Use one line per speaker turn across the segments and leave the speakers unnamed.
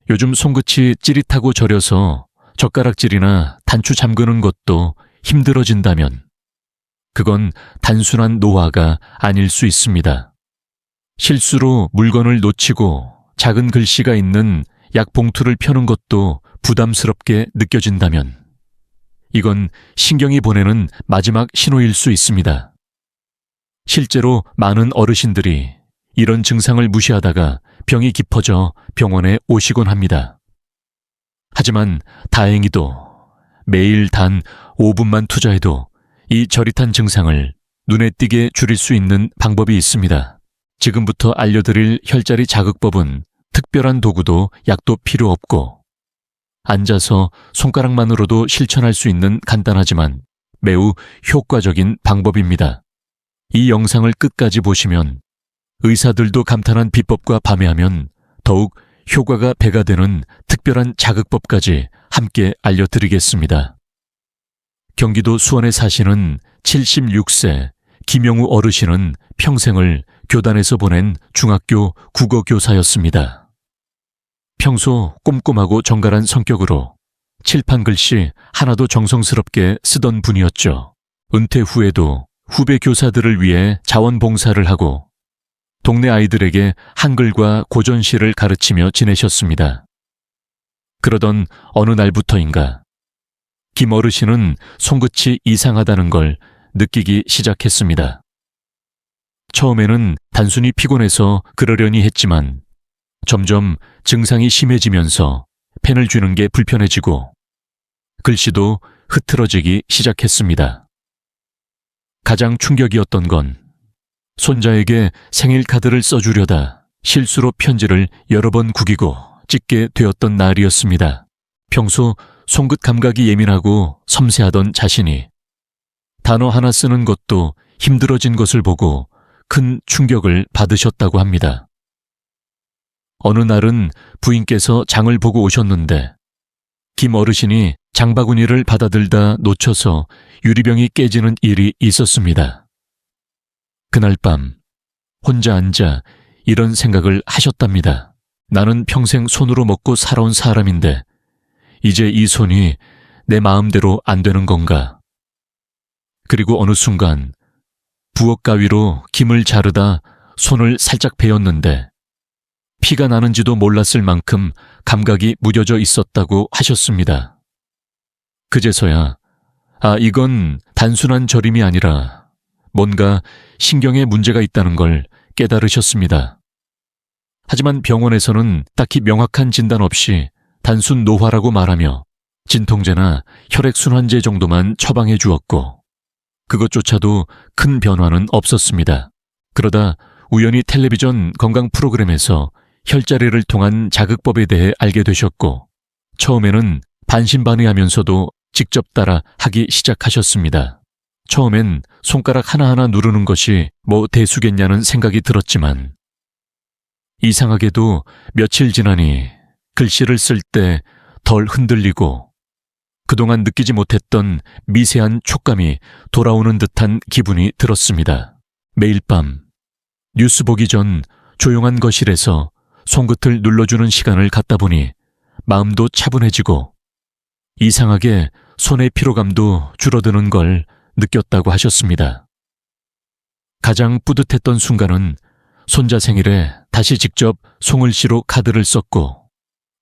요즘 손끝이 찌릿하고 저려서 젓가락질이나 단추 잠그는 것도 힘들어진다면 그건 단순한 노화가 아닐 수 있습니다. 실수로 물건을 놓치고 작은 글씨가 있는 약 봉투를 펴는 것도 부담스럽게 느껴진다면 이건 신경이 보내는 마지막 신호일 수 있습니다. 실제로 많은 어르신들이 이런 증상을 무시하다가 병이 깊어져 병원에 오시곤 합니다. 하지만 다행히도 매일 단 5분만 투자해도 이 저릿한 증상을 눈에 띄게 줄일 수 있는 방법이 있습니다. 지금부터 알려드릴 혈자리 자극법은 특별한 도구도 약도 필요 없고 앉아서 손가락만으로도 실천할 수 있는 간단하지만 매우 효과적인 방법입니다. 이 영상을 끝까지 보시면 의사들도 감탄한 비법과 밤에하면 더욱 효과가 배가 되는 특별한 자극법까지 함께 알려드리겠습니다. 경기도 수원에 사시는 76세 김영우 어르신은 평생을 교단에서 보낸 중학교 국어교사였습니다. 평소 꼼꼼하고 정갈한 성격으로 칠판 글씨 하나도 정성스럽게 쓰던 분이었죠. 은퇴 후에도 후배 교사들을 위해 자원봉사를 하고 동네 아이들에게 한글과 고전시를 가르치며 지내셨습니다. 그러던 어느 날부터인가 김 어르신은 손끝이 이상하다는 걸 느끼기 시작했습니다. 처음에는 단순히 피곤해서 그러려니 했지만 점점 증상이 심해지면서 펜을 쥐는 게 불편해지고 글씨도 흐트러지기 시작했습니다. 가장 충격이었던 건 손자에게 생일 카드를 써주려다 실수로 편지를 여러 번 구기고 찍게 되었던 날이었습니다. 평소 손끝 감각이 예민하고 섬세하던 자신이 단어 하나 쓰는 것도 힘들어진 것을 보고 큰 충격을 받으셨다고 합니다. 어느 날은 부인께서 장을 보고 오셨는데 김 어르신이 장바구니를 받아들다 놓쳐서 유리병이 깨지는 일이 있었습니다. 그날 밤 혼자 앉아 이런 생각을 하셨답니다. 나는 평생 손으로 먹고 살아온 사람인데 이제 이 손이 내 마음대로 안 되는 건가? 그리고 어느 순간 부엌 가위로 김을 자르다 손을 살짝 베었는데 피가 나는지도 몰랐을 만큼 감각이 무뎌져 있었다고 하셨습니다. 그제서야 이건 단순한 저림이 아니라 뭔가 신경에 문제가 있다는 걸 깨달으셨습니다. 하지만 병원에서는 딱히 명확한 진단 없이 단순 노화라고 말하며 진통제나 혈액순환제 정도만 처방해 주었고 그것조차도 큰 변화는 없었습니다. 그러다 우연히 텔레비전 건강 프로그램에서 혈자리를 통한 자극법에 대해 알게 되셨고 처음에는 반신반의하면서도 직접 따라 하기 시작하셨습니다. 처음엔 손가락 하나하나 누르는 것이 뭐 대수겠냐는 생각이 들었지만 이상하게도 며칠 지나니 글씨를 쓸 때 덜 흔들리고 그동안 느끼지 못했던 미세한 촉감이 돌아오는 듯한 기분이 들었습니다. 매일 밤 뉴스 보기 전 조용한 거실에서 손끝을 눌러주는 시간을 갖다 보니 마음도 차분해지고 이상하게 손의 피로감도 줄어드는 걸 느꼈다고 하셨습니다. 가장 뿌듯했던 순간은 손자 생일에 다시 직접 송글씨로 카드를 썼고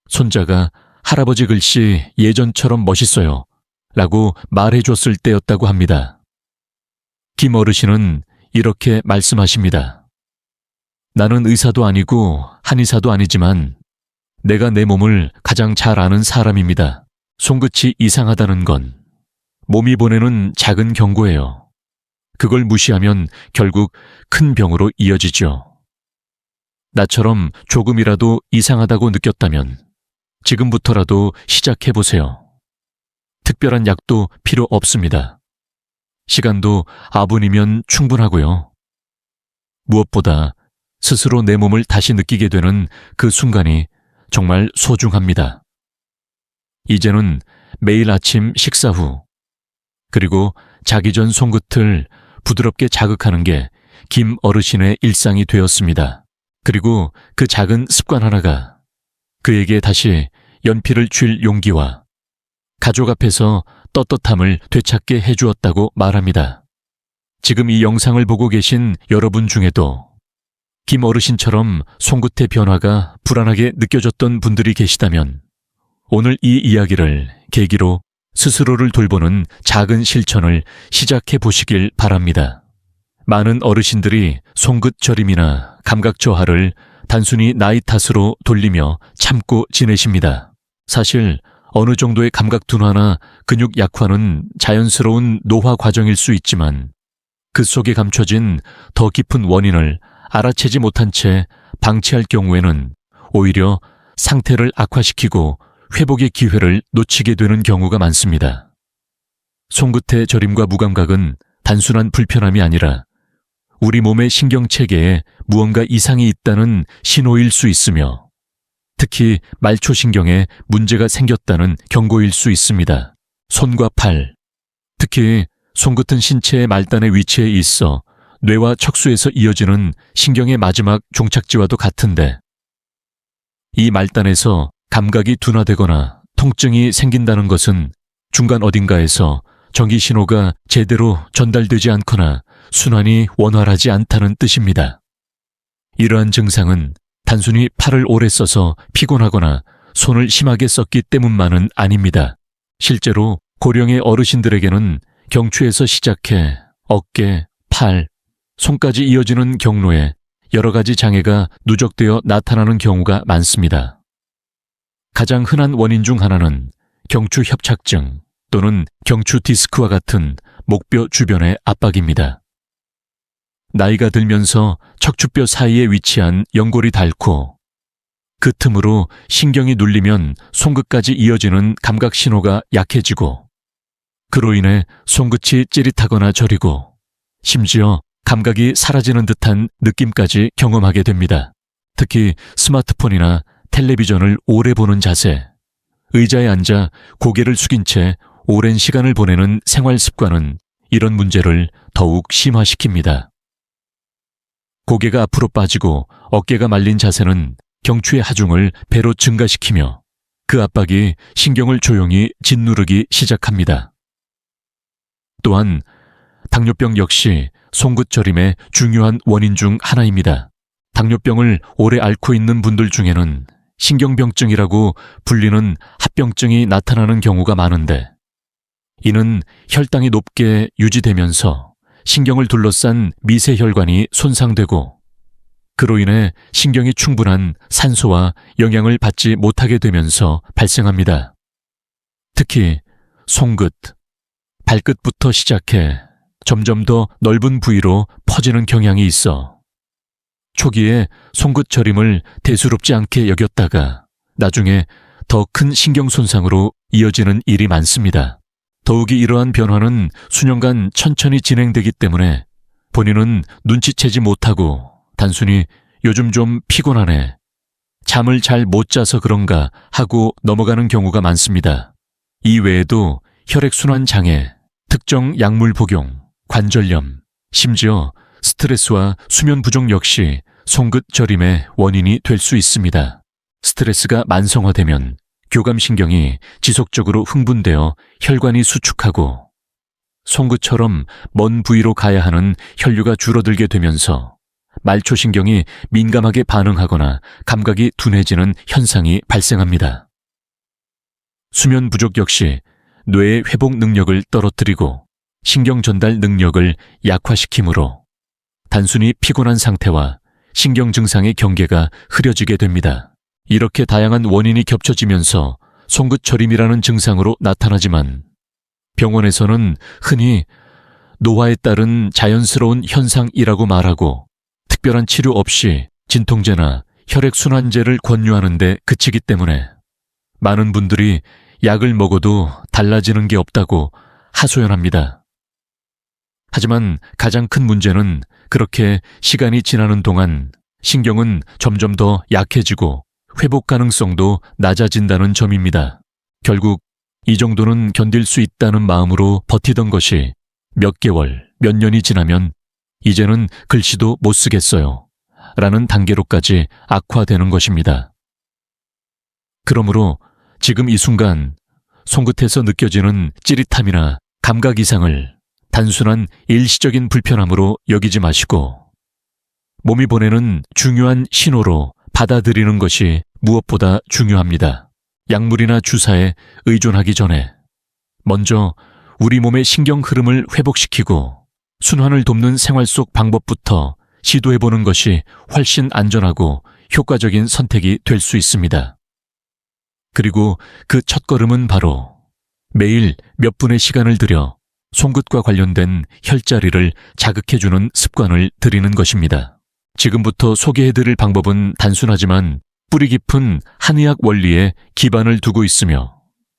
손자가 할아버지 글씨 예전처럼 멋있어요 라고 말해줬을 때였다고 합니다. 김 어르신은 이렇게 말씀하십니다. 나는 의사도 아니고 한의사도 아니지만 내가 내 몸을 가장 잘 아는 사람입니다. 손끝이 이상하다는 건 몸이 보내는 작은 경고예요. 그걸 무시하면 결국 큰 병으로 이어지죠. 나처럼 조금이라도 이상하다고 느꼈다면 지금부터라도 시작해보세요. 특별한 약도 필요 없습니다. 시간도 4분이면 충분하고요. 무엇보다 스스로 내 몸을 다시 느끼게 되는 그 순간이 정말 소중합니다. 이제는 매일 아침 식사 후 그리고 자기 전 손끝을 부드럽게 자극하는 게 김 어르신의 일상이 되었습니다. 그리고 그 작은 습관 하나가 그에게 다시 연필을 쥘 용기와 가족 앞에서 떳떳함을 되찾게 해주었다고 말합니다. 지금 이 영상을 보고 계신 여러분 중에도 김 어르신처럼 손끝의 변화가 불안하게 느껴졌던 분들이 계시다면 오늘 이 이야기를 계기로 스스로를 돌보는 작은 실천을 시작해 보시길 바랍니다. 많은 어르신들이 손끝 저림이나 감각 저하를 단순히 나이 탓으로 돌리며 참고 지내십니다. 사실 어느 정도의 감각 둔화나 근육 약화는 자연스러운 노화 과정일 수 있지만 그 속에 감춰진 더 깊은 원인을 알아채지 못한 채 방치할 경우에는 오히려 상태를 악화시키고 회복의 기회를 놓치게 되는 경우가 많습니다. 손끝의 저림과 무감각은 단순한 불편함이 아니라 우리 몸의 신경체계에 무언가 이상이 있다는 신호일 수 있으며 특히 말초신경에 문제가 생겼다는 경고일 수 있습니다. 손과 팔, 특히 손끝은 신체의 말단의 위치에 있어 뇌와 척수에서 이어지는 신경의 마지막 종착지와도 같은데 이 말단에서 감각이 둔화되거나 통증이 생긴다는 것은 중간 어딘가에서 전기 신호가 제대로 전달되지 않거나 순환이 원활하지 않다는 뜻입니다. 이러한 증상은 단순히 팔을 오래 써서 피곤하거나 손을 심하게 썼기 때문만은 아닙니다. 실제로 고령의 어르신들에게는 경추에서 시작해 어깨, 팔, 손까지 이어지는 경로에 여러 가지 장애가 누적되어 나타나는 경우가 많습니다. 가장 흔한 원인 중 하나는 경추 협착증 또는 경추 디스크와 같은 목뼈 주변의 압박입니다. 나이가 들면서 척추뼈 사이에 위치한 연골이 닳고 그 틈으로 신경이 눌리면 손끝까지 이어지는 감각 신호가 약해지고 그로 인해 손끝이 찌릿하거나 저리고 심지어 감각이 사라지는 듯한 느낌까지 경험하게 됩니다. 특히 스마트폰이나 텔레비전을 오래 보는 자세, 의자에 앉아 고개를 숙인 채 오랜 시간을 보내는 생활 습관은 이런 문제를 더욱 심화시킵니다. 고개가 앞으로 빠지고 어깨가 말린 자세는 경추의 하중을 배로 증가시키며 그 압박이 신경을 조용히 짓누르기 시작합니다. 또한 당뇨병 역시 손끝 저림의 중요한 원인 중 하나입니다. 당뇨병을 오래 앓고 있는 분들 중에는 신경병증이라고 불리는 합병증이 나타나는 경우가 많은데 이는 혈당이 높게 유지되면서 신경을 둘러싼 미세혈관이 손상되고 그로 인해 신경이 충분한 산소와 영양을 받지 못하게 되면서 발생합니다. 특히 손끝, 발끝부터 시작해 점점 더 넓은 부위로 퍼지는 경향이 있어 초기에 손끝 저림을 대수롭지 않게 여겼다가 나중에 더 큰 신경 손상으로 이어지는 일이 많습니다. 더욱이 이러한 변화는 수년간 천천히 진행되기 때문에 본인은 눈치채지 못하고 단순히 요즘 좀 피곤하네, 잠을 잘 못 자서 그런가 하고 넘어가는 경우가 많습니다. 이 외에도 혈액순환 장애, 특정 약물 복용, 관절염, 심지어 스트레스와 수면 부족 역시 손끝 저림의 원인이 될 수 있습니다. 스트레스가 만성화되면 교감신경이 지속적으로 흥분되어 혈관이 수축하고 손끝처럼 먼 부위로 가야 하는 혈류가 줄어들게 되면서 말초신경이 민감하게 반응하거나 감각이 둔해지는 현상이 발생합니다. 수면 부족 역시 뇌의 회복 능력을 떨어뜨리고 신경 전달 능력을 약화시키므로 단순히 피곤한 상태와 신경 증상의 경계가 흐려지게 됩니다. 이렇게 다양한 원인이 겹쳐지면서 손끝 저림이라는 증상으로 나타나지만 병원에서는 흔히 노화에 따른 자연스러운 현상이라고 말하고 특별한 치료 없이 진통제나 혈액순환제를 권유하는 데 그치기 때문에 많은 분들이 약을 먹어도 달라지는 게 없다고 하소연합니다. 하지만 가장 큰 문제는 그렇게 시간이 지나는 동안 신경은 점점 더 약해지고 회복 가능성도 낮아진다는 점입니다. 결국 이 정도는 견딜 수 있다는 마음으로 버티던 것이 몇 개월, 몇 년이 지나면 이제는 글씨도 못 쓰겠어요 라는 단계로까지 악화되는 것입니다. 그러므로 지금 이 순간 손끝에서 느껴지는 찌릿함이나 감각 이상을 단순한 일시적인 불편함으로 여기지 마시고 몸이 보내는 중요한 신호로 받아들이는 것이 무엇보다 중요합니다. 약물이나 주사에 의존하기 전에 먼저 우리 몸의 신경 흐름을 회복시키고 순환을 돕는 생활 속 방법부터 시도해보는 것이 훨씬 안전하고 효과적인 선택이 될 수 있습니다. 그리고 그 첫걸음은 바로 매일 몇 분의 시간을 들여 손끝과 관련된 혈자리를 자극해주는 습관을 들이는 것입니다. 지금부터 소개해드릴 방법은 단순하지만 뿌리 깊은 한의학 원리에 기반을 두고 있으며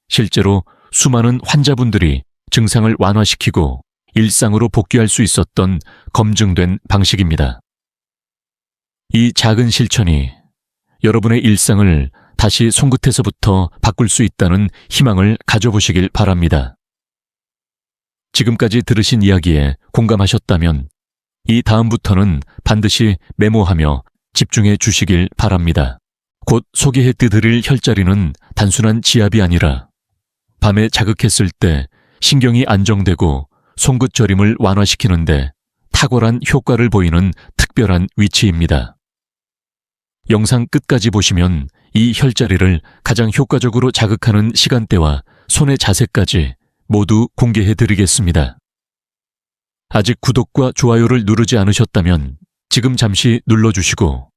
실제로 수많은 환자분들이 증상을 완화시키고 일상으로 복귀할 수 있었던 검증된 방식입니다. 이 작은 실천이 여러분의 일상을 다시 손끝에서부터 바꿀 수 있다는 희망을 가져보시길 바랍니다. 지금까지 들으신 이야기에 공감하셨다면 이 다음부터는 반드시 메모하며 집중해 주시길 바랍니다. 곧 소개해드릴 혈자리는 단순한 지압이 아니라 밤에 자극했을 때 신경이 안정되고 손끝 저림을 완화시키는데 탁월한 효과를 보이는 특별한 위치입니다. 영상 끝까지 보시면 이 혈자리를 가장 효과적으로 자극하는 시간대와 손의 자세까지 모두 공개해드리겠습니다. 아직 구독과 좋아요를 누르지 않으셨다면 지금 잠시 눌러주시고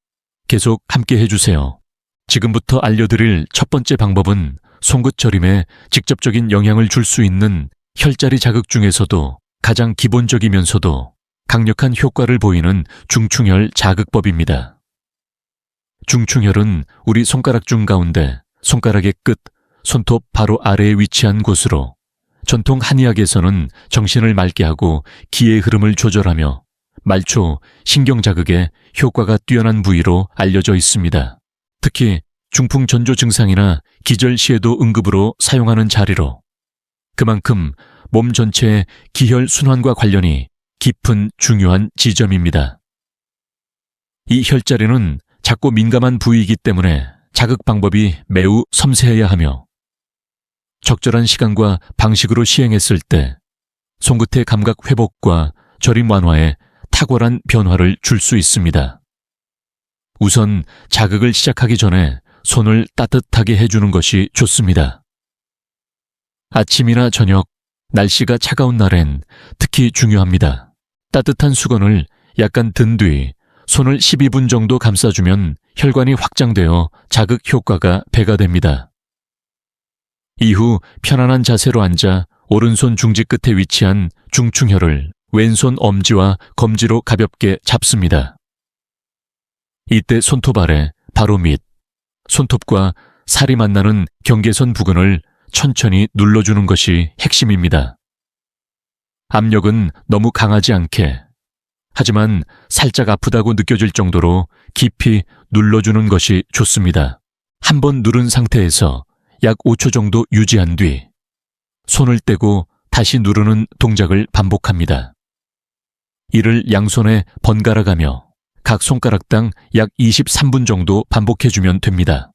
계속 함께 해주세요. 지금부터 알려드릴 첫 번째 방법은 손끝 저림에 직접적인 영향을 줄 수 있는 혈자리 자극 중에서도 가장 기본적이면서도 강력한 효과를 보이는 중충혈 자극법입니다. 중충혈은 우리 손가락 중 가운데 손가락의 끝, 손톱 바로 아래에 위치한 곳으로 전통 한의학에서는 정신을 맑게 하고 기의 흐름을 조절하며 말초, 신경자극에 효과가 뛰어난 부위로 알려져 있습니다. 특히 중풍전조 증상이나 기절 시에도 응급으로 사용하는 자리로 그만큼 몸 전체의 기혈 순환과 관련이 깊은 중요한 지점입니다. 이 혈자리는 작고 민감한 부위이기 때문에 자극 방법이 매우 섬세해야 하며 적절한 시간과 방식으로 시행했을 때 손끝의 감각 회복과 저림 완화에 탁월한 변화를 줄 수 있습니다. 우선 자극을 시작하기 전에 손을 따뜻하게 해주는 것이 좋습니다. 아침이나 저녁, 날씨가 차가운 날엔 특히 중요합니다. 따뜻한 수건을 약간 든 뒤 손을 12분 정도 감싸주면 혈관이 확장되어 자극 효과가 배가 됩니다. 이후 편안한 자세로 앉아 오른손 중지 끝에 위치한 중충혈을 왼손 엄지와 검지로 가볍게 잡습니다. 이때 손톱 아래 바로 밑, 손톱과 살이 만나는 경계선 부근을 천천히 눌러주는 것이 핵심입니다. 압력은 너무 강하지 않게, 하지만 살짝 아프다고 느껴질 정도로 깊이 눌러주는 것이 좋습니다. 한번 누른 상태에서 약 5초 정도 유지한 뒤 손을 떼고 다시 누르는 동작을 반복합니다. 이를 양손에 번갈아 가며 각 손가락당 약 23분 정도 반복해주면 됩니다.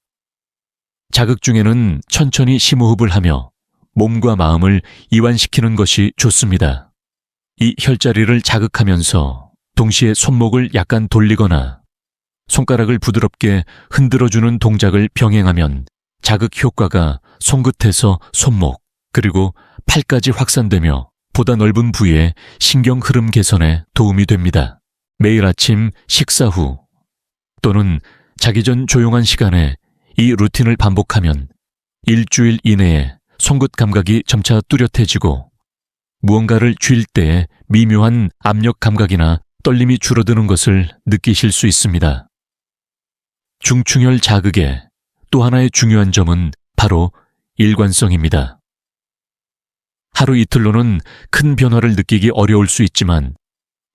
자극 중에는 천천히 심호흡을 하며 몸과 마음을 이완시키는 것이 좋습니다. 이 혈자리를 자극하면서 동시에 손목을 약간 돌리거나 손가락을 부드럽게 흔들어주는 동작을 병행하면 자극 효과가 손끝에서 손목 그리고 팔까지 확산되며 보다 넓은 부위의 신경 흐름 개선에 도움이 됩니다. 매일 아침 식사 후 또는 자기 전 조용한 시간에 이 루틴을 반복하면 일주일 이내에 손끝 감각이 점차 뚜렷해지고 무언가를 쥘 때의 미묘한 압력 감각이나 떨림이 줄어드는 것을 느끼실 수 있습니다. 중충혈 자극의 또 하나의 중요한 점은 바로 일관성입니다. 하루 이틀로는 큰 변화를 느끼기 어려울 수 있지만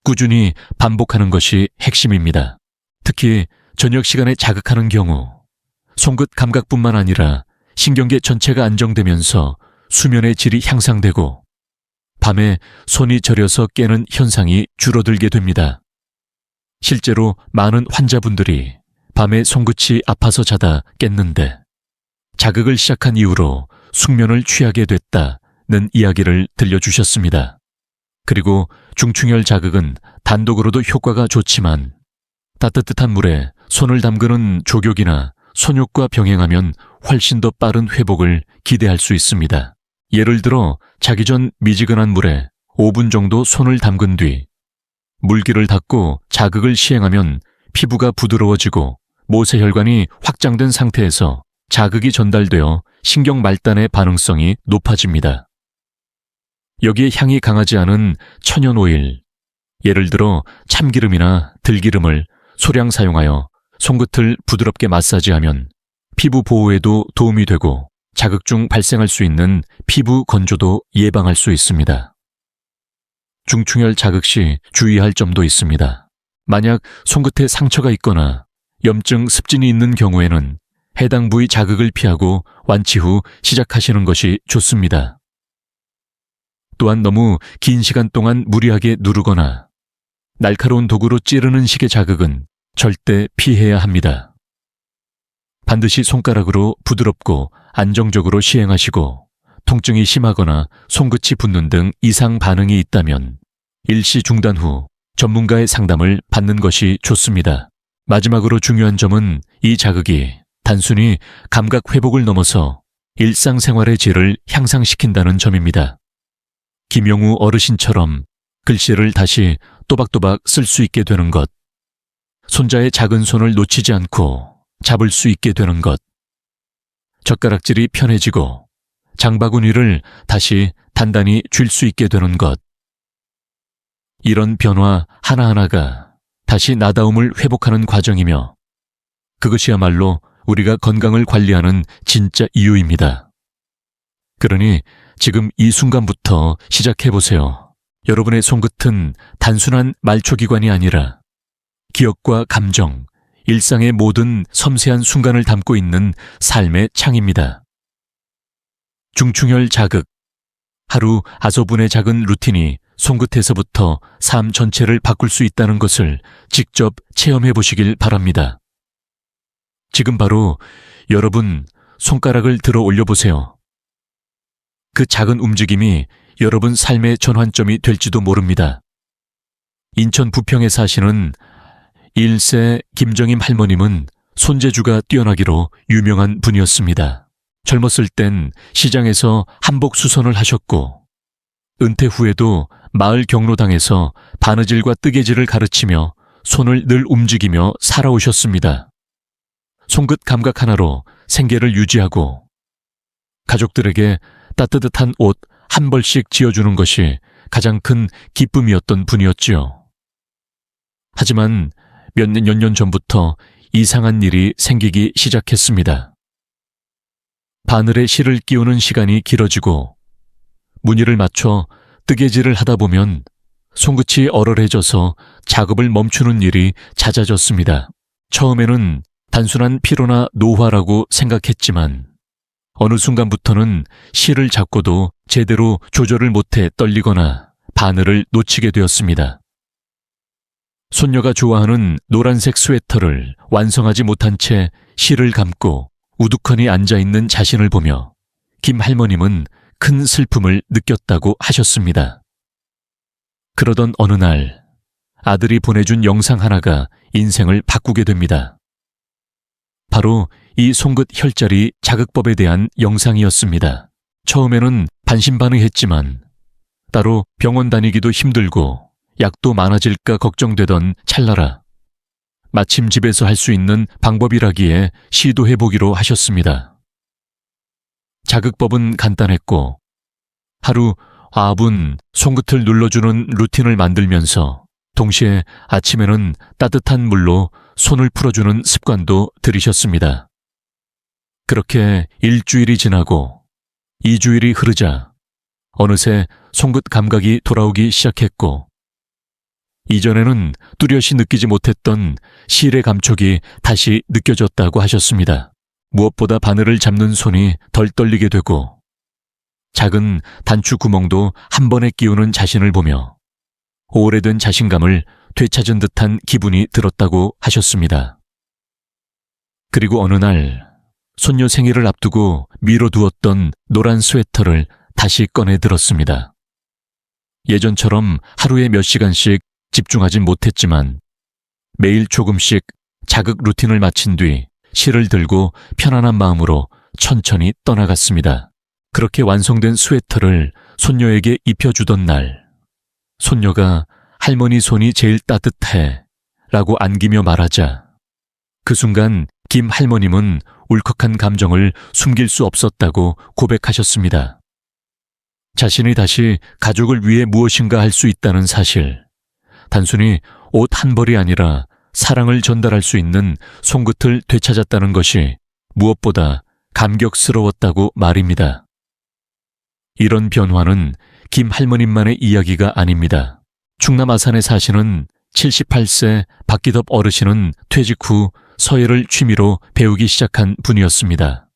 꾸준히 반복하는 것이 핵심입니다. 특히 저녁 시간에 자극하는 경우 손끝 감각뿐만 아니라 신경계 전체가 안정되면서 수면의 질이 향상되고 밤에 손이 저려서 깨는 현상이 줄어들게 됩니다. 실제로 많은 환자분들이 밤에 손끝이 아파서 자다 깼는데 자극을 시작한 이후로 숙면을 취하게 됐다는 이야기를 들려주셨습니다. 그리고 중충혈 자극은 단독으로도 효과가 좋지만 따뜻한 물에 손을 담그는 족욕이나 손욕과 병행하면 훨씬 더 빠른 회복을 기대할 수 있습니다. 예를 들어 자기 전 미지근한 물에 5분 정도 손을 담근 뒤 물기를 닦고 자극을 시행하면 피부가 부드러워지고 모세혈관이 확장된 상태에서 자극이 전달되어 신경 말단의 반응성이 높아집니다. 여기에 향이 강하지 않은 천연 오일, 예를 들어 참기름이나 들기름을 소량 사용하여 손끝을 부드럽게 마사지하면 피부 보호에도 도움이 되고 자극 중 발생할 수 있는 피부 건조도 예방할 수 있습니다. 중충혈 자극 시 주의할 점도 있습니다. 만약 손끝에 상처가 있거나 염증, 습진이 있는 경우에는 해당 부위 자극을 피하고 완치 후 시작하시는 것이 좋습니다. 또한 너무 긴 시간 동안 무리하게 누르거나 날카로운 도구로 찌르는 식의 자극은 절대 피해야 합니다. 반드시 손가락으로 부드럽고 안정적으로 시행하시고 통증이 심하거나 손끝이 붓는 등 이상 반응이 있다면 일시 중단 후 전문가의 상담을 받는 것이 좋습니다. 마지막으로 중요한 점은 이 자극이 단순히 감각 회복을 넘어서 일상생활의 질을 향상시킨다는 점입니다. 김영우 어르신처럼 글씨를 다시 또박또박 쓸 수 있게 되는 것, 손자의 작은 손을 놓치지 않고 잡을 수 있게 되는 것, 젓가락질이 편해지고 장바구니를 다시 단단히 쥘 수 있게 되는 것, 이런 변화 하나하나가 다시 나다움을 회복하는 과정이며 그것이야말로 우리가 건강을 관리하는 진짜 이유입니다. 그러니 지금 이 순간부터 시작해보세요. 여러분의 손끝은 단순한 말초기관이 아니라 기억과 감정, 일상의 모든 섬세한 순간을 담고 있는 삶의 창입니다. 중충혈 자극, 하루 5분의 작은 루틴이 손끝에서부터 삶 전체를 바꿀 수 있다는 것을 직접 체험해 보시길 바랍니다. 지금 바로 여러분 손가락을 들어 올려보세요. 그 작은 움직임이 여러분 삶의 전환점이 될지도 모릅니다. 인천 부평에 사시는 1세 김정임 할머님은 손재주가 뛰어나기로 유명한 분이었습니다. 젊었을 땐 시장에서 한복 수선을 하셨고 은퇴 후에도 마을 경로당에서 바느질과 뜨개질을 가르치며 손을 늘 움직이며 살아오셨습니다. 손끝 감각 하나로 생계를 유지하고 가족들에게 따뜻한 옷 한 벌씩 지어주는 것이 가장 큰 기쁨이었던 분이었지요. 하지만 몇 년 전부터 이상한 일이 생기기 시작했습니다. 바늘에 실을 끼우는 시간이 길어지고 무늬를 맞춰 뜨개질을 하다 보면 손끝이 얼얼해져서 작업을 멈추는 일이 잦아졌습니다. 처음에는 단순한 피로나 노화라고 생각했지만 어느 순간부터는 실을 잡고도 제대로 조절을 못해 떨리거나 바늘을 놓치게 되었습니다. 손녀가 좋아하는 노란색 스웨터를 완성하지 못한 채 실을 감고 우두커니 앉아있는 자신을 보며 김 할머님은 큰 슬픔을 느꼈다고 하셨습니다. 그러던 어느 날 아들이 보내준 영상 하나가 인생을 바꾸게 됩니다. 바로 이 손끝 혈자리 자극법에 대한 영상이었습니다. 처음에는 반신반의했지만 따로 병원 다니기도 힘들고 약도 많아질까 걱정되던 찰나라 마침 집에서 할 수 있는 방법이라기에 시도해보기로 하셨습니다. 자극법은 간단했고 하루 5분 손끝을 눌러주는 루틴을 만들면서 동시에 아침에는 따뜻한 물로 손을 풀어주는 습관도 들이셨습니다. 그렇게 일주일이 지나고 2주일이 흐르자 어느새 손끝 감각이 돌아오기 시작했고 이전에는 뚜렷이 느끼지 못했던 실의 감촉이 다시 느껴졌다고 하셨습니다. 무엇보다 바늘을 잡는 손이 덜 떨리게 되고 작은 단추 구멍도 한 번에 끼우는 자신을 보며 오래된 자신감을 되찾은 듯한 기분이 들었다고 하셨습니다. 그리고 어느 날 손녀 생일을 앞두고 미뤄두었던 노란 스웨터를 다시 꺼내 들었습니다. 예전처럼 하루에 몇 시간씩 집중하진 못했지만 매일 조금씩 자극 루틴을 마친 뒤 실을 들고 편안한 마음으로 천천히 떠나갔습니다. 그렇게 완성된 스웨터를 손녀에게 입혀주던 날, 손녀가 할머니 손이 제일 따뜻해 라고 안기며 말하자 그 순간 김 할머님은 울컥한 감정을 숨길 수 없었다고 고백하셨습니다. 자신이 다시 가족을 위해 무엇인가 할 수 있다는 사실, 단순히 옷 한 벌이 아니라 사랑을 전달할 수 있는 손끝을 되찾았다는 것이 무엇보다 감격스러웠다고 말입니다. 이런 변화는 김 할머님만의 이야기가 아닙니다. 충남 아산에 사시는 78세 박기덕 어르신은 퇴직 후 서예를 취미로 배우기 시작한 분이었습니다.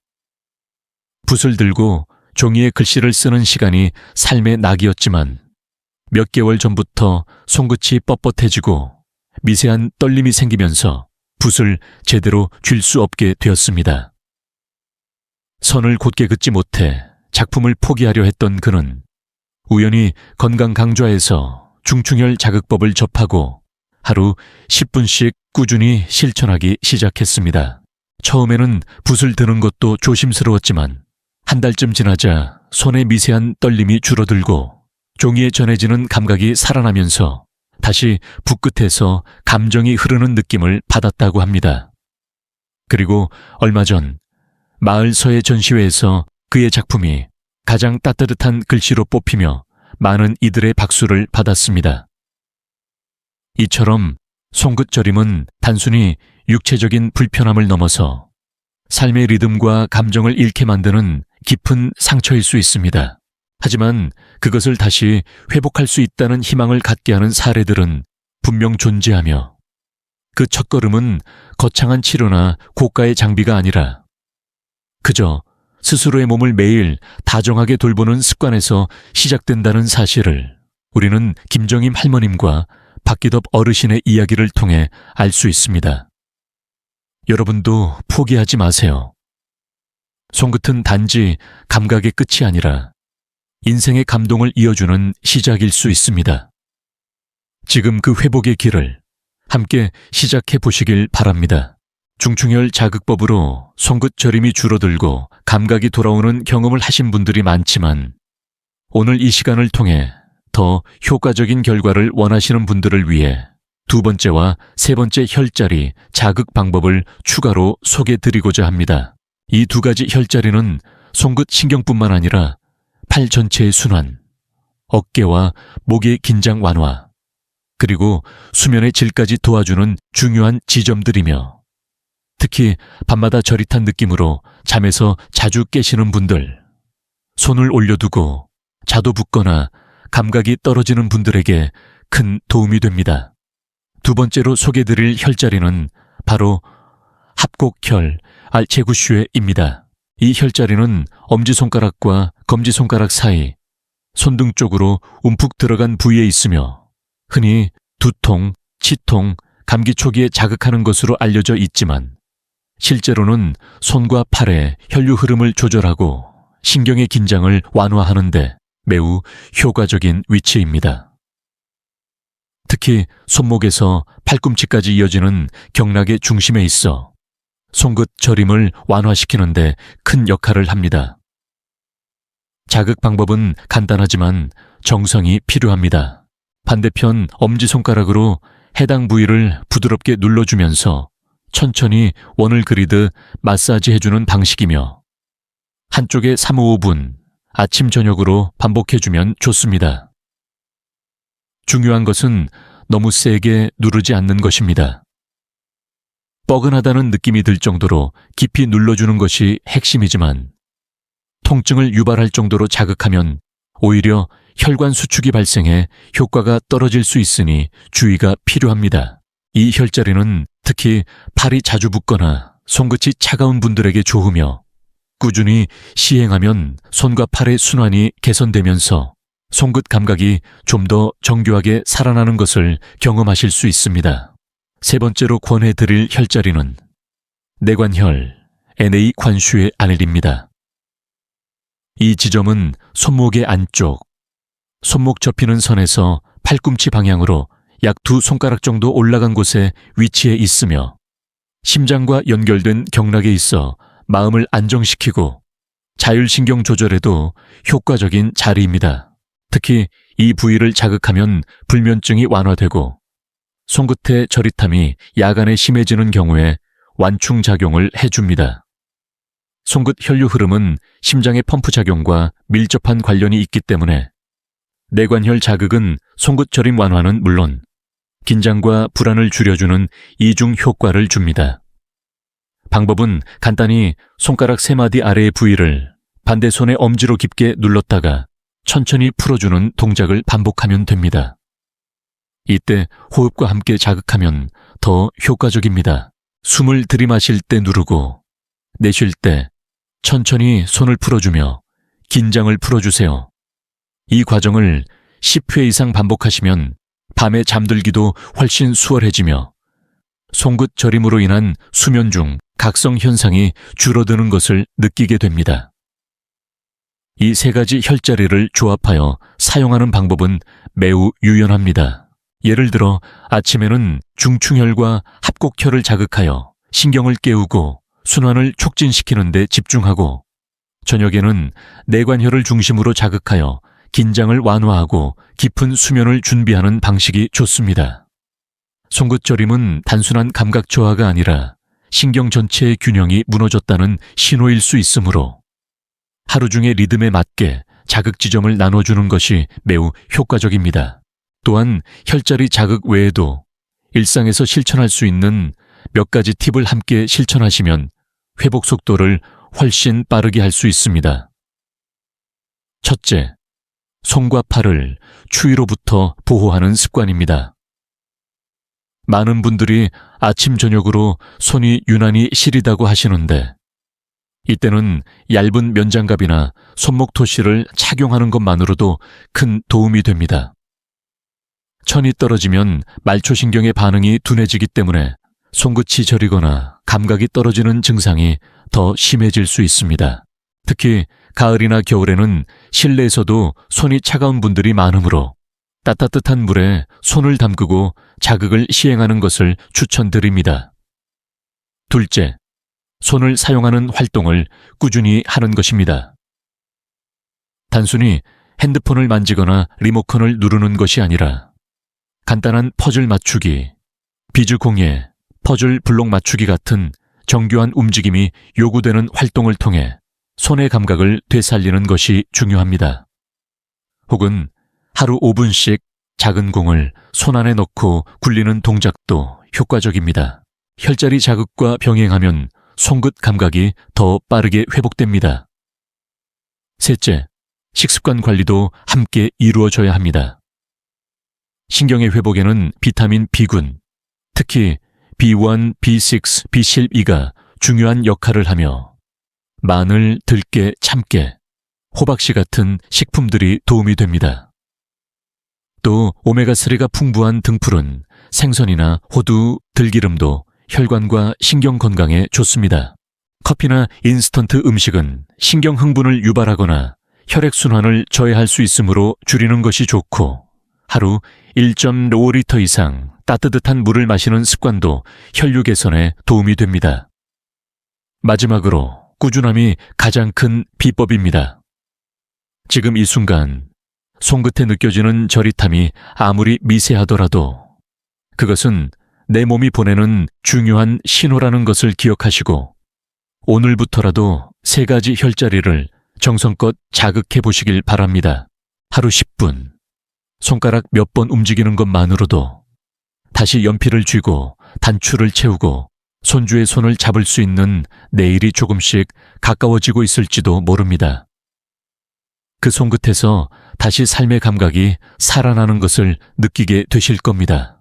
붓을 들고 종이에 글씨를 쓰는 시간이 삶의 낙이었지만 몇 개월 전부터 손끝이 뻣뻣해지고 미세한 떨림이 생기면서 붓을 제대로 쥘 수 없게 되었습니다. 선을 곧게 긋지 못해 작품을 포기하려 했던 그는 우연히 건강강좌에서 중충혈 자극법을 접하고 하루 10분씩 꾸준히 실천하기 시작했습니다. 처음에는 붓을 드는 것도 조심스러웠지만 한 달쯤 지나자 손의 미세한 떨림이 줄어들고 종이에 전해지는 감각이 살아나면서 다시 붓끝에서 감정이 흐르는 느낌을 받았다고 합니다. 그리고 얼마 전 마을 서예 전시회에서 그의 작품이 가장 따뜻한 글씨로 뽑히며 많은 이들의 박수를 받았습니다. 이처럼 손끝저림은 단순히 육체적인 불편함을 넘어서 삶의 리듬과 감정을 잃게 만드는 깊은 상처일 수 있습니다. 하지만 그것을 다시 회복할 수 있다는 희망을 갖게 하는 사례들은 분명 존재하며 그 첫걸음은 거창한 치료나 고가의 장비가 아니라 그저 스스로의 몸을 매일 다정하게 돌보는 습관에서 시작된다는 사실을 우리는 김정임 할머님과 박기덕 어르신의 이야기를 통해 알 수 있습니다. 여러분도 포기하지 마세요. 손끝은 단지 감각의 끝이 아니라 인생의 감동을 이어주는 시작일 수 있습니다. 지금 그 회복의 길을 함께 시작해 보시길 바랍니다. 중충혈 자극법으로 손끝 저림이 줄어들고 감각이 돌아오는 경험을 하신 분들이 많지만 오늘 이 시간을 통해 더 효과적인 결과를 원하시는 분들을 위해 두 번째와 세 번째 혈자리 자극 방법을 추가로 소개드리고자 합니다. 이 두 가지 혈자리는 손끝 신경뿐만 아니라 팔 전체의 순환, 어깨와 목의 긴장 완화, 그리고 수면의 질까지 도와주는 중요한 지점들이며 특히 밤마다 저릿한 느낌으로 잠에서 자주 깨시는 분들, 손을 올려두고 자도 붓거나 감각이 떨어지는 분들에게 큰 도움이 됩니다. 두 번째로 소개드릴 혈자리는 바로 합곡혈 알체구슈에입니다. 이 혈자리는 엄지손가락과 검지손가락 사이, 손등 쪽으로 움푹 들어간 부위에 있으며 흔히 두통, 치통, 감기 초기에 자극하는 것으로 알려져 있지만 실제로는 손과 팔의 혈류 흐름을 조절하고 신경의 긴장을 완화하는 데 매우 효과적인 위치입니다. 특히 손목에서 팔꿈치까지 이어지는 경락의 중심에 있어 손끝 저림을 완화시키는 데 큰 역할을 합니다. 자극 방법은 간단하지만 정성이 필요합니다. 반대편 엄지손가락으로 해당 부위를 부드럽게 눌러주면서 천천히 원을 그리듯 마사지해주는 방식이며 한쪽에 3-5분 아침 저녁으로 반복해주면 좋습니다. 중요한 것은 너무 세게 누르지 않는 것입니다. 뻐근하다는 느낌이 들 정도로 깊이 눌러주는 것이 핵심이지만 통증을 유발할 정도로 자극하면 오히려 혈관 수축이 발생해 효과가 떨어질 수 있으니 주의가 필요합니다. 이 혈자리는 특히 팔이 자주 붓거나 손끝이 차가운 분들에게 좋으며 꾸준히 시행하면 손과 팔의 순환이 개선되면서 손끝 감각이 좀 더 정교하게 살아나는 것을 경험하실 수 있습니다. 세 번째로 권해드릴 혈자리는 내관혈, NA 관수의 아래입니다. 이 지점은 손목의 안쪽, 손목 접히는 선에서 팔꿈치 방향으로 약 2손가락 정도 올라간 곳에 위치해 있으며 심장과 연결된 경락에 있어 마음을 안정시키고 자율신경 조절에도 효과적인 자리입니다. 특히 이 부위를 자극하면 불면증이 완화되고 손끝의 저릿함이 야간에 심해지는 경우에 완충작용을 해줍니다. 손끝 혈류 흐름은 심장의 펌프 작용과 밀접한 관련이 있기 때문에 내관혈 자극은 손끝 저림 완화는 물론 긴장과 불안을 줄여주는 이중 효과를 줍니다. 방법은 간단히 손가락 3마디 아래의 부위를 반대 손의 엄지로 깊게 눌렀다가 천천히 풀어주는 동작을 반복하면 됩니다. 이때 호흡과 함께 자극하면 더 효과적입니다. 숨을 들이마실 때 누르고 내쉴 때 천천히 손을 풀어주며 긴장을 풀어주세요. 이 과정을 10회 이상 반복하시면 밤에 잠들기도 훨씬 수월해지며 손끝 저림으로 인한 수면 중 각성 현상이 줄어드는 것을 느끼게 됩니다. 이 3가지 혈자리를 조합하여 사용하는 방법은 매우 유연합니다. 예를 들어 아침에는 중충혈과 합곡혈을 자극하여 신경을 깨우고 순환을 촉진시키는 데 집중하고 저녁에는 내관혈을 중심으로 자극하여 긴장을 완화하고 깊은 수면을 준비하는 방식이 좋습니다. 손끝 저림은 단순한 감각 저하가 아니라 신경 전체의 균형이 무너졌다는 신호일 수 있으므로 하루 중의 리듬에 맞게 자극 지점을 나눠주는 것이 매우 효과적입니다. 또한 혈자리 자극 외에도 일상에서 실천할 수 있는 몇 가지 팁을 함께 실천하시면 회복 속도를 훨씬 빠르게 할 수 있습니다. 첫째, 손과 팔을 추위로부터 보호하는 습관입니다. 많은 분들이 아침 저녁으로 손이 유난히 시리다고 하시는데 이때는 얇은 면장갑이나 손목 토시를 착용하는 것만으로도 큰 도움이 됩니다. 천이 떨어지면 말초신경의 반응이 둔해지기 때문에 손끝이 저리거나 감각이 떨어지는 증상이 더 심해질 수 있습니다. 특히 가을이나 겨울에는 실내에서도 손이 차가운 분들이 많으므로 따뜻한 물에 손을 담그고 자극을 시행하는 것을 추천드립니다. 둘째, 손을 사용하는 활동을 꾸준히 하는 것입니다. 단순히 핸드폰을 만지거나 리모컨을 누르는 것이 아니라 간단한 퍼즐 맞추기, 비즈 공예, 퍼즐 블록 맞추기 같은 정교한 움직임이 요구되는 활동을 통해 손의 감각을 되살리는 것이 중요합니다. 혹은 하루 5분씩 작은 공을 손 안에 넣고 굴리는 동작도 효과적입니다. 혈자리 자극과 병행하면 손끝 감각이 더 빠르게 회복됩니다. 셋째, 식습관 관리도 함께 이루어져야 합니다. 신경의 회복에는 비타민 B군, 특히 B1, B6, B12가 중요한 역할을 하며 마늘, 들깨, 참깨, 호박씨 같은 식품들이 도움이 됩니다. 또 오메가3가 풍부한 등푸른 생선이나 호두, 들기름도 혈관과 신경 건강에 좋습니다. 커피나 인스턴트 음식은 신경 흥분을 유발하거나 혈액순환을 저해할 수 있으므로 줄이는 것이 좋고 하루 1.5리터 이상 따뜻한 물을 마시는 습관도 혈류 개선에 도움이 됩니다. 마지막으로 꾸준함이 가장 큰 비법입니다. 지금 이 순간 손끝에 느껴지는 저릿함이 아무리 미세하더라도 그것은 내 몸이 보내는 중요한 신호라는 것을 기억하시고 오늘부터라도 3가지 혈자리를 정성껏 자극해 보시길 바랍니다. 하루 10분, 손가락 몇 번 움직이는 것만으로도 다시 연필을 쥐고 단추를 채우고 손주의 손을 잡을 수 있는 내일이 조금씩 가까워지고 있을지도 모릅니다. 그 손끝에서 다시 삶의 감각이 살아나는 것을 느끼게 되실 겁니다.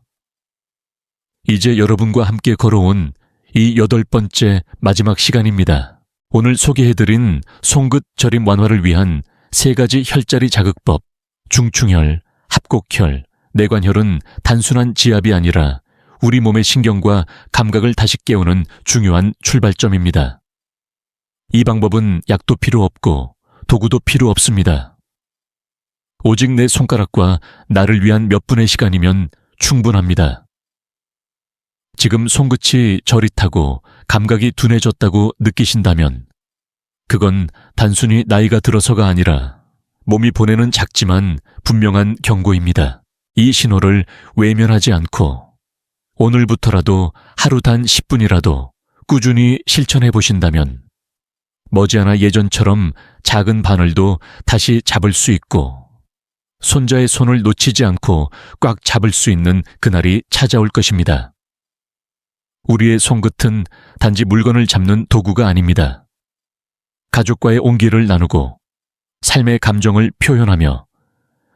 이제 여러분과 함께 걸어온 이 8번째 마지막 시간입니다. 오늘 소개해드린 손끝 저림 완화를 위한 3가지 혈자리 자극법, 중충혈, 합곡혈, 내관혈은 단순한 지압이 아니라 우리 몸의 신경과 감각을 다시 깨우는 중요한 출발점입니다. 이 방법은 약도 필요 없고 도구도 필요 없습니다. 오직 내 손가락과 나를 위한 몇 분의 시간이면 충분합니다. 지금 손끝이 저릿하고 감각이 둔해졌다고 느끼신다면 그건 단순히 나이가 들어서가 아니라 몸이 보내는 작지만 분명한 경고입니다. 이 신호를 외면하지 않고 오늘부터라도 하루 단 10분이라도 꾸준히 실천해 보신다면 머지않아 예전처럼 작은 바늘도 다시 잡을 수 있고 손자의 손을 놓치지 않고 꽉 잡을 수 있는 그날이 찾아올 것입니다. 우리의 손끝은 단지 물건을 잡는 도구가 아닙니다. 가족과의 온기를 나누고 삶의 감정을 표현하며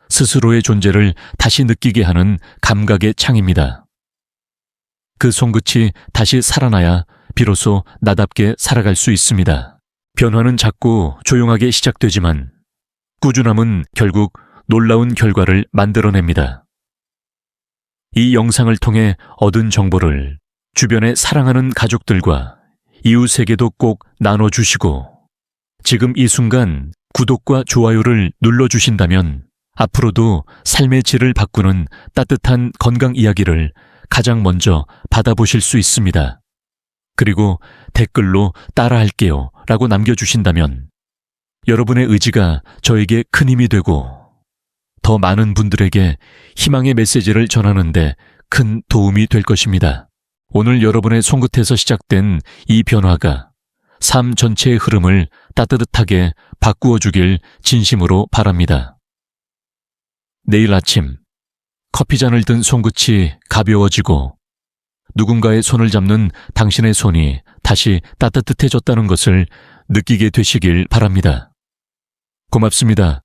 스스로의 존재를 다시 느끼게 하는 감각의 창입니다. 그 손끝이 다시 살아나야 비로소 나답게 살아갈 수 있습니다. 변화는 작고 조용하게 시작되지만 꾸준함은 결국 놀라운 결과를 만들어냅니다. 이 영상을 통해 얻은 정보를 주변에 사랑하는 가족들과 이웃에게도 꼭 나눠주시고 지금 이 순간 구독과 좋아요를 눌러주신다면 앞으로도 삶의 질을 바꾸는 따뜻한 건강 이야기를 가장 먼저 받아보실 수 있습니다. 그리고 댓글로 따라할게요 라고 남겨주신다면 여러분의 의지가 저에게 큰 힘이 되고 더 많은 분들에게 희망의 메시지를 전하는데 큰 도움이 될 것입니다. 오늘 여러분의 손끝에서 시작된 이 변화가 삶 전체의 흐름을 따뜻하게 바꾸어 주길 진심으로 바랍니다. 내일 아침 커피잔을 든 손끝이 가벼워지고 누군가의 손을 잡는 당신의 손이 다시 따뜻해졌다는 것을 느끼게 되시길 바랍니다. 고맙습니다.